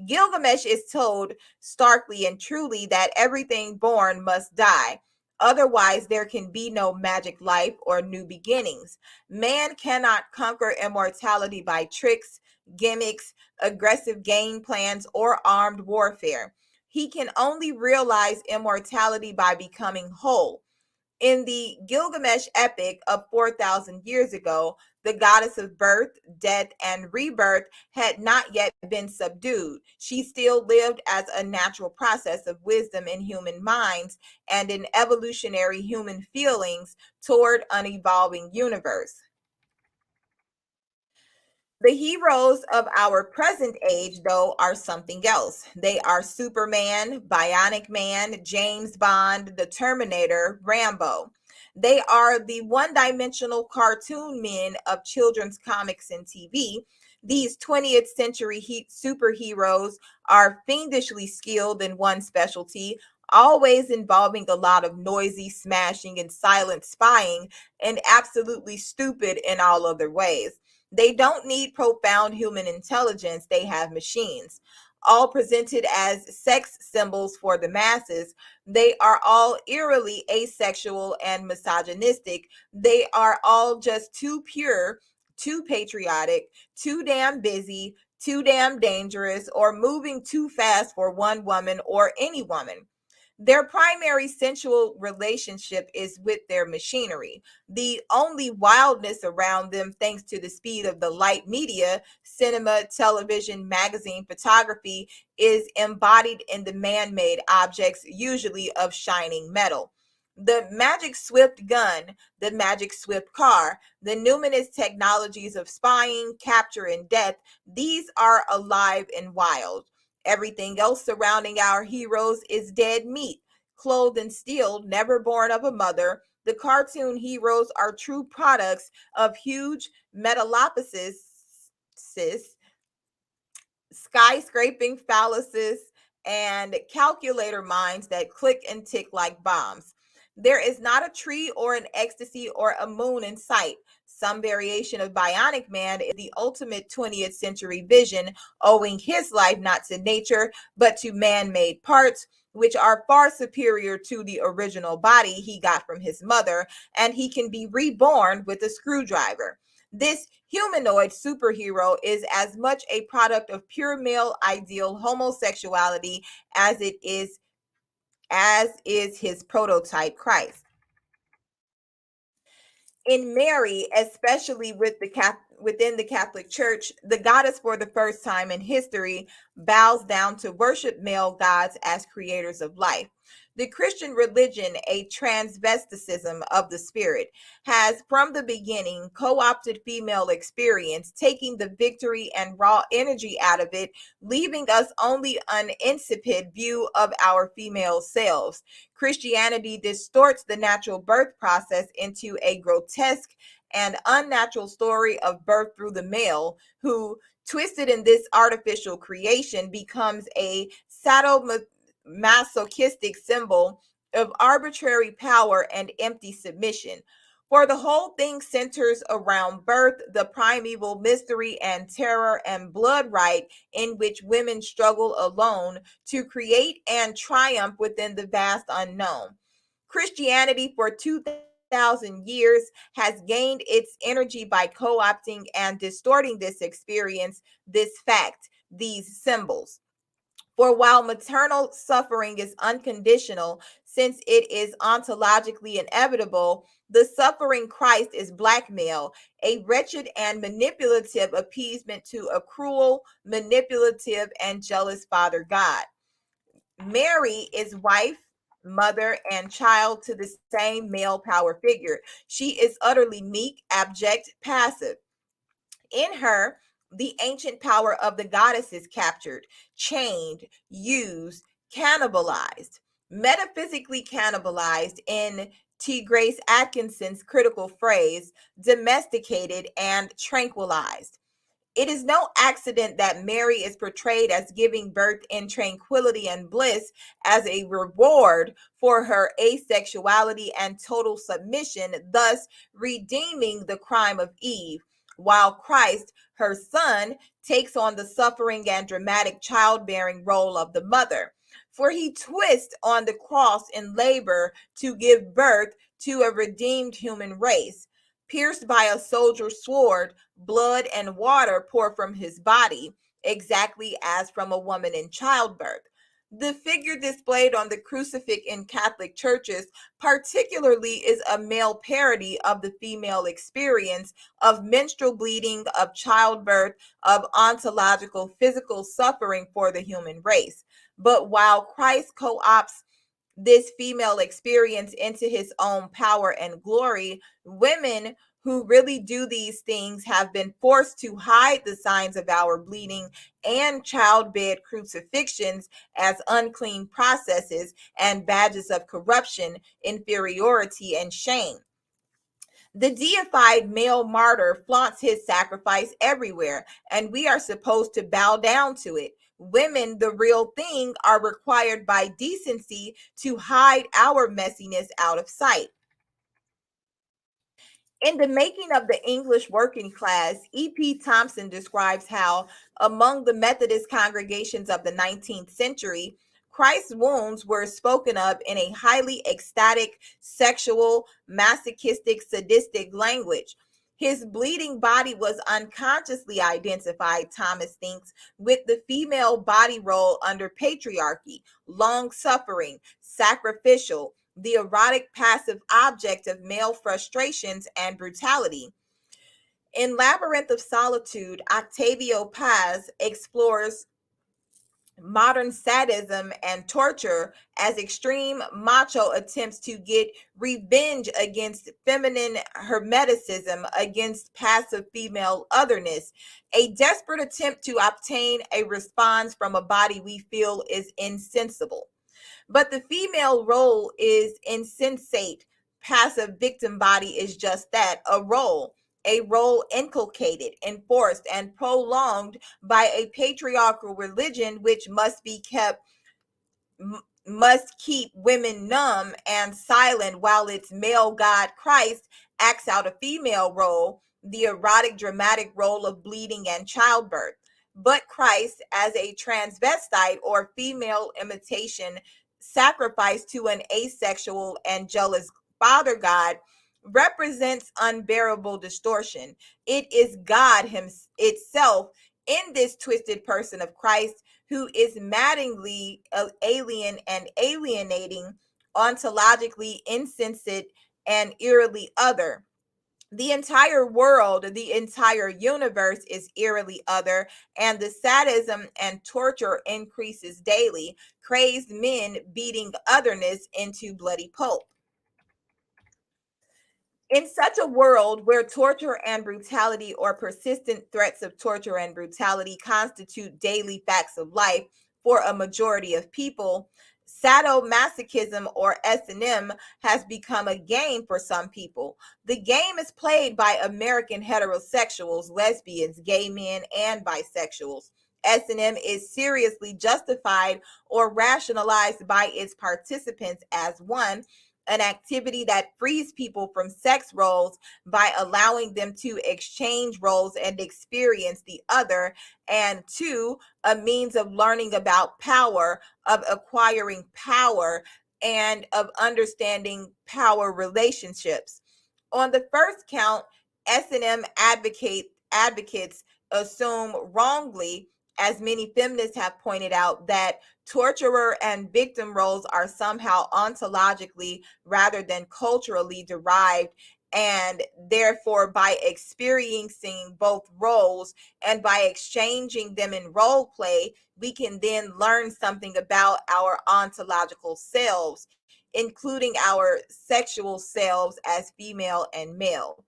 Gilgamesh is told starkly and truly that everything born must die. Otherwise, there can be no magic life or new beginnings. Man cannot conquer immortality by tricks, gimmicks, aggressive game plans, or armed warfare. He can only realize immortality by becoming whole. In the Gilgamesh epic of 4,000 years ago, the goddess of birth, death, and rebirth had not yet been subdued. She still lived as a natural process of wisdom in human minds and in evolutionary human feelings toward an evolving universe. The heroes of our present age, though, are something else. They are Superman, Bionic Man, James Bond, the Terminator, Rambo. They are the one dimensional cartoon men of children's comics and TV. These 20th century superheroes are fiendishly skilled in one specialty, always involving a lot of noisy smashing and silent spying, and absolutely stupid in all other ways. They don't need profound human intelligence, they have machines. All presented as sex symbols for the masses, they are all eerily asexual and misogynistic. They are all just too pure, too patriotic, too damn busy, too damn dangerous, or moving too fast for one woman or any woman. Their primary sensual relationship is with their machinery. The only wildness around them, thanks to the speed of the light media, cinema, television, magazine, photography, is embodied in the man made objects, usually of shining metal. The magic swift gun, the magic swift car, the numinous technologies of spying, capture, and death, these are alive and wild. Everything else surrounding our heroes is dead meat, clothed in steel, never born of a mother. The cartoon heroes are true products of huge metaloposis, skyscraping phalluses, and calculator minds that click and tick like bombs. There is not a tree or an ecstasy or a moon in sight. Some variation of Bionic Man is the ultimate 20th century vision, owing his life not to nature, but to man made parts, which are far superior to the original body he got from his mother, and he can be reborn with a screwdriver. This humanoid superhero is as much a product of pure male ideal homosexuality as is his prototype Christ. In Mary, especially within the Catholic Church, the goddess for the first time in history bows down to worship male gods as creators of life. The Christian religion, a transvesticism of the spirit, has from the beginning co opted female experience, taking the victory and raw energy out of it, leaving us only an insipid view of our female selves. Christianity distorts the natural birth process into a grotesque and unnatural story of birth through the male, who, twisted in this artificial creation, becomes a sadomasochistic symbol of arbitrary power and empty submission. For the whole thing centers around birth, the primeval mystery and terror and blood right in which women struggle alone to create and triumph within the vast unknown. Christianity for 2,000 years has gained its energy by co opting and distorting this experience, this fact, these symbols. For while maternal suffering is unconditional, since it is ontologically inevitable, the suffering Christ is blackmail, a wretched and manipulative appeasement to a cruel, manipulative, and jealous Father God. Mary is wife, mother, and child to the same male power figure. She is utterly meek, abject, passive. In her, the ancient power of the goddess is captured, chained, used, cannibalized, metaphysically cannibalized in T. Grace Atkinson's critical phrase, domesticated and tranquilized. It is no accident that Mary is portrayed as giving birth in tranquility and bliss as a reward for her asexuality and total submission, thus redeeming the crime of Eve, while Christ, her son, takes on the suffering and dramatic childbearing role of the mother. For he twists on the cross in labor to give birth to a redeemed human race. Pierced by a soldier's sword, blood and water pour from his body, exactly as from a woman in childbirth. The figure displayed on the crucifix in Catholic churches, particularly, is a male parody of the female experience of menstrual bleeding, of childbirth, of ontological physical suffering for the human race. But while Christ co opts this female experience into his own power and glory, women who really do these things have been forced to hide the signs of our bleeding and childbed crucifixions as unclean processes and badges of corruption, inferiority, and shame. The deified male martyr flaunts his sacrifice everywhere, and we are supposed to bow down to it. Women, the real thing, are required by decency to hide our messiness out of sight. In The Making of the English Working Class, E.P. Thompson describes how, among the Methodist congregations of the 19th century, Christ's wounds were spoken of in a highly ecstatic, sexual, masochistic, sadistic language. His bleeding body was unconsciously identified, Thomas thinks, with the female body role under patriarchy, long suffering, sacrificial, the erotic passive object of male frustrations and brutality. In Labyrinth of Solitude, Octavio Paz explores modern sadism and torture as extreme macho attempts to get revenge against feminine hermeticism, against passive female otherness, a desperate attempt to obtain a response from a body we feel is insensible. But the female role is insensate. Passive victim body is just that, a role inculcated, enforced, and prolonged by a patriarchal religion which must keep women numb and silent while its male god Christ acts out a female role, the erotic dramatic role of bleeding and childbirth. But Christ, as a transvestite or female imitation sacrificed to an asexual and jealous father god, represents unbearable distortion. It is God itself in this twisted person of Christ who is maddeningly alien and alienating, ontologically insensate, and eerily other. The entire world, the entire universe is eerily other, and the sadism and torture increases daily, crazed men beating otherness into bloody pulp. In such a world where torture and brutality or persistent threats of torture and brutality constitute daily facts of life for a majority of people, sadomasochism or S&M has become a game for some people. The game is played by American heterosexuals, lesbians, gay men, and bisexuals. S&M is seriously justified or rationalized by its participants as one, an activity that frees people from sex roles by allowing them to exchange roles and experience the other, and two, a means of learning about power, of acquiring power, and of understanding power relationships. On the first count, S&M advocates assume wrongly, as many feminists have pointed out, that torturer and victim roles are somehow ontologically rather than culturally derived, and therefore by experiencing both roles and by exchanging them in role play, we can then learn something about our ontological selves, including our sexual selves as female and male.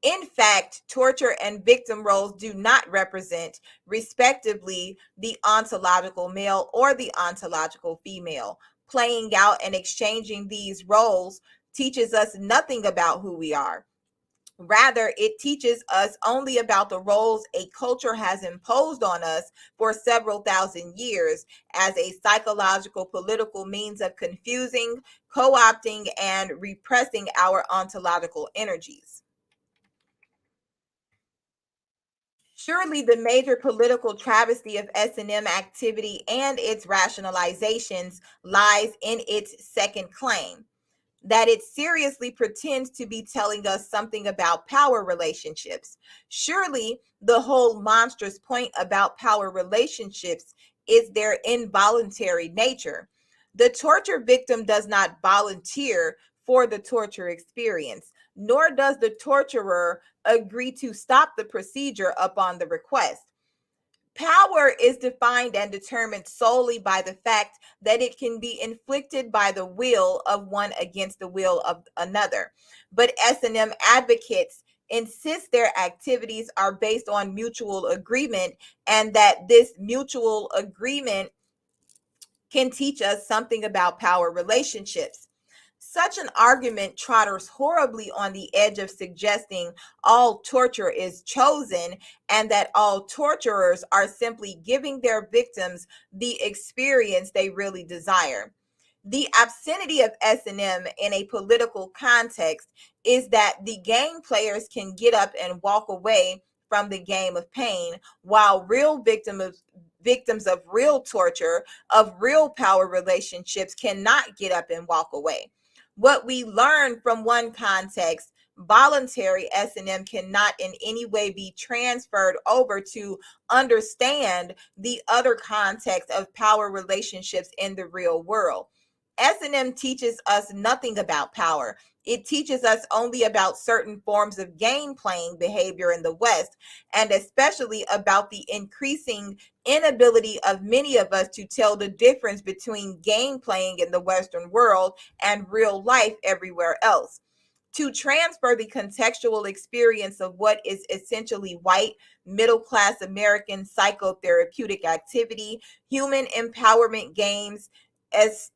In fact, torture and victim roles do not represent, respectively, the ontological male or the ontological female. Playing out and exchanging these roles teaches us nothing about who we are. Rather, it teaches us only about the roles a culture has imposed on us for several thousand years as a psychological, political means of confusing, co opting, and repressing our ontological energies. Surely the major political travesty of S&M activity and its rationalizations lies in its second claim, that it seriously pretends to be telling us something about power relationships. Surely the whole monstrous point about power relationships is their involuntary nature. The torture victim does not volunteer for the torture experience, nor does the torturer agree to stop the procedure upon the request. Power is defined and determined solely by the fact that it can be inflicted by the will of one against the will of another. But S&M advocates insist their activities are based on mutual agreement, and that this mutual agreement can teach us something about power relationships. Such an argument trotters horribly on the edge of suggesting all torture is chosen and that all torturers are simply giving their victims the experience they really desire. The obscenity of S&M in a political context is that the game players can get up and walk away from the game of pain, while victims of real torture, of real power relationships, cannot get up and walk away. What we learn from one context, voluntary S&M, cannot in any way be transferred over to understand the other context of power relationships in the real world. S&M teaches us nothing about power. It teaches us only about certain forms of game playing behavior in the West, and especially about the increasing inability of many of us to tell the difference between game playing in the Western world and real life everywhere else. To transfer the contextual experience of what is essentially white, middle class American psychotherapeutic activity, human empowerment games, as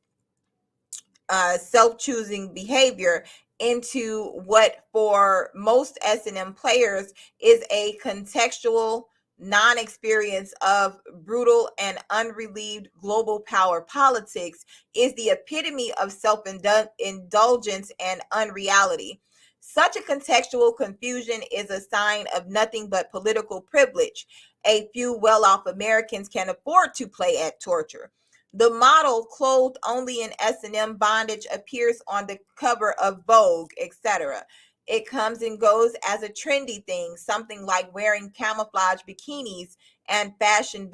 self-choosing behavior, into what for most S&M players is a contextual non-experience of brutal and unrelieved global power politics, is the epitome of self-indulgence and unreality. Such a contextual confusion is a sign of nothing but political privilege. A few well-off Americans can afford to play at torture. The model, clothed only in S&M bondage, appears on the cover of Vogue, etc. It comes and goes as a trendy thing, something like wearing camouflage bikinis and fashion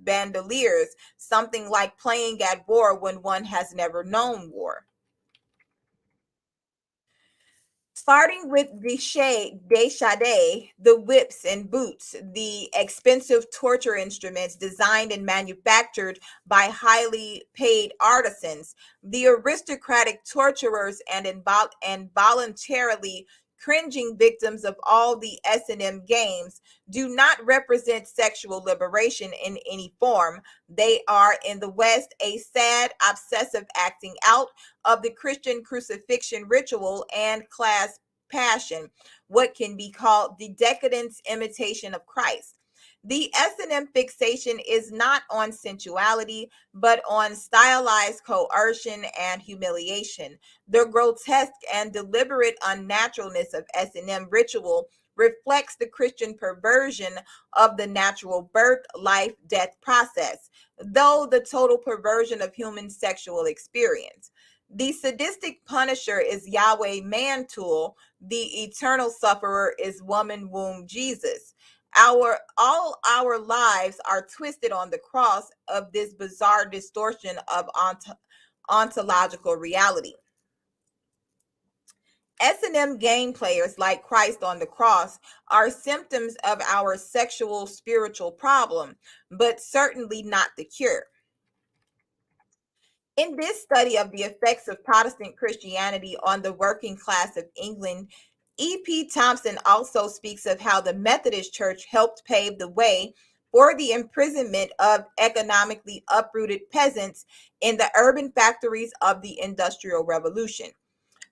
bandoliers, something like playing at war when one has never known war. Starting with the shade, the whips and boots, the expensive torture instruments designed and manufactured by highly paid artisans, the aristocratic torturers and involuntarily cringing victims of all the S&M games do not represent sexual liberation in any form. They are, in the West, a sad, obsessive acting out of the Christian crucifixion ritual and class passion, what can be called the decadence imitation of Christ. The S&M fixation is not on sensuality, but on stylized coercion and humiliation. The grotesque and deliberate unnaturalness of S&M ritual reflects the Christian perversion of the natural birth, life, death process, though the total perversion of human sexual experience. The sadistic punisher is Yahweh man tool. The eternal sufferer is woman womb Jesus. All our lives are twisted on the cross of this bizarre distortion of ontological reality. S&M game players, like Christ on the cross, are symptoms of our sexual spiritual problem, but certainly not the cure. In this study of the effects of Protestant Christianity on the working class of England, E.P. Thompson also speaks of how the Methodist Church helped pave the way for the imprisonment of economically uprooted peasants in the urban factories of the Industrial Revolution.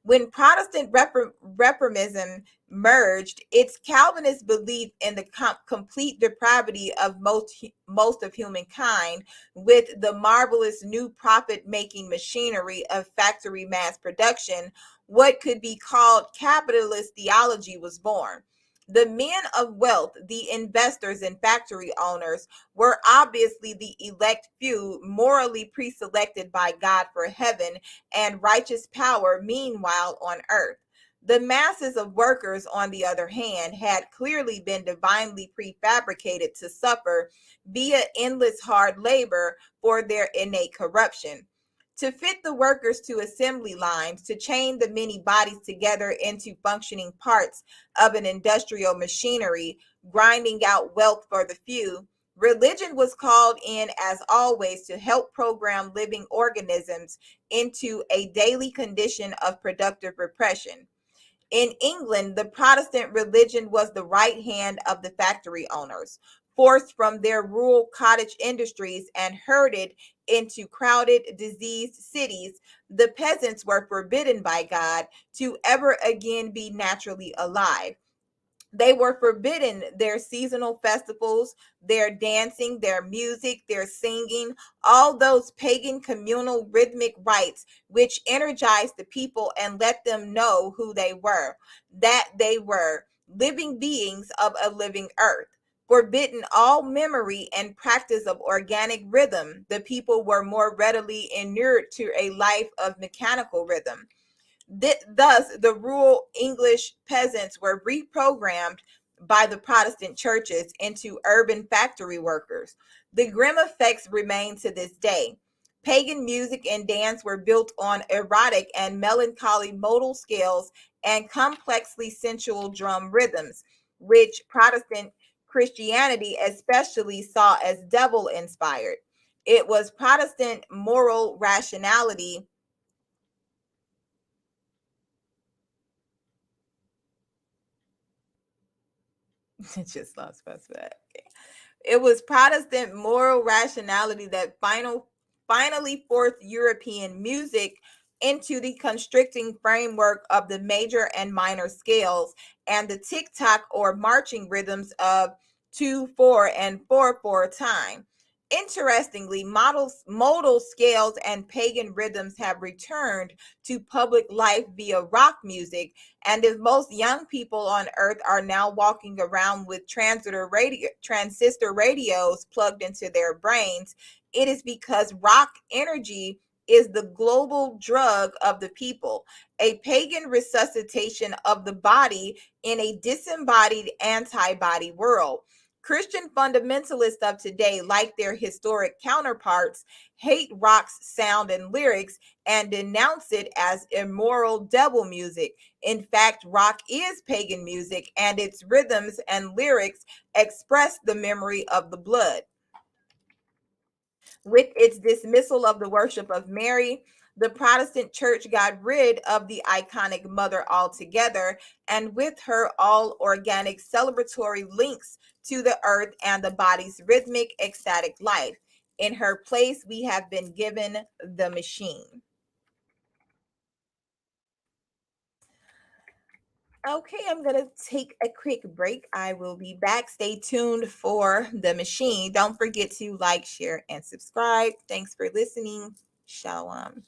When Protestant reformism merged, its Calvinist belief in the complete depravity of most of humankind with the marvelous new profit-making machinery of factory mass production, what could be called capitalist theology was born. The men of wealth, the investors and factory owners, were obviously the elect few, morally pre-selected by God for heaven and righteous power, meanwhile, on earth. The masses of workers, on the other hand, had clearly been divinely prefabricated to suffer via endless hard labor for their innate corruption. To fit the workers to assembly lines, to chain the many bodies together into functioning parts of an industrial machinery, grinding out wealth for the few, religion was called in, as always, to help program living organisms into a daily condition of productive repression. In England, the Protestant religion was the right hand of the factory owners, forced from their rural cottage industries and herded into crowded, diseased cities. The peasants were forbidden by God to ever again be naturally alive. They were forbidden their seasonal festivals, their dancing, their music, their singing, all those pagan communal rhythmic rites which energized the people and let them know who they were, that they were living beings of a living earth. Forbidden all memory and practice of organic rhythm, the people were more readily inured to a life of mechanical rhythm. Thus, the rural English peasants were reprogrammed by the Protestant churches into urban factory workers. The grim effects remain to this day. Pagan music and dance were built on erotic and melancholy modal scales and complexly sensual drum rhythms, which Protestant Christianity especially saw as devil inspired. It was Protestant moral rationality. Just lost my spot. Okay. It was Protestant moral rationality that finally forced European music into the constricting framework of the major and minor scales and the tick-tock or marching rhythms of 2/4 and 4/4 time. Interestingly, modal scales and pagan rhythms have returned to public life via rock music, and if most young people on earth are now walking around with transistor radios plugged into their brains, it is because rock energy is the global drug of the people, a pagan resuscitation of the body in a disembodied antibody world. Christian fundamentalists of today, like their historic counterparts, hate rock's sound and lyrics and denounce it as immoral devil music. In fact, rock is pagan music, and its rhythms and lyrics express the memory of the blood. With its dismissal of the worship of Mary, the Protestant church got rid of the iconic mother altogether, and with her, all organic celebratory links to the earth and the body's rhythmic, ecstatic life. In her place, we have been given the machine. Okay, I'm going to take a quick break. I will be back. Stay tuned for the machine. Don't forget to like, share, and subscribe. Thanks for listening. Shalom.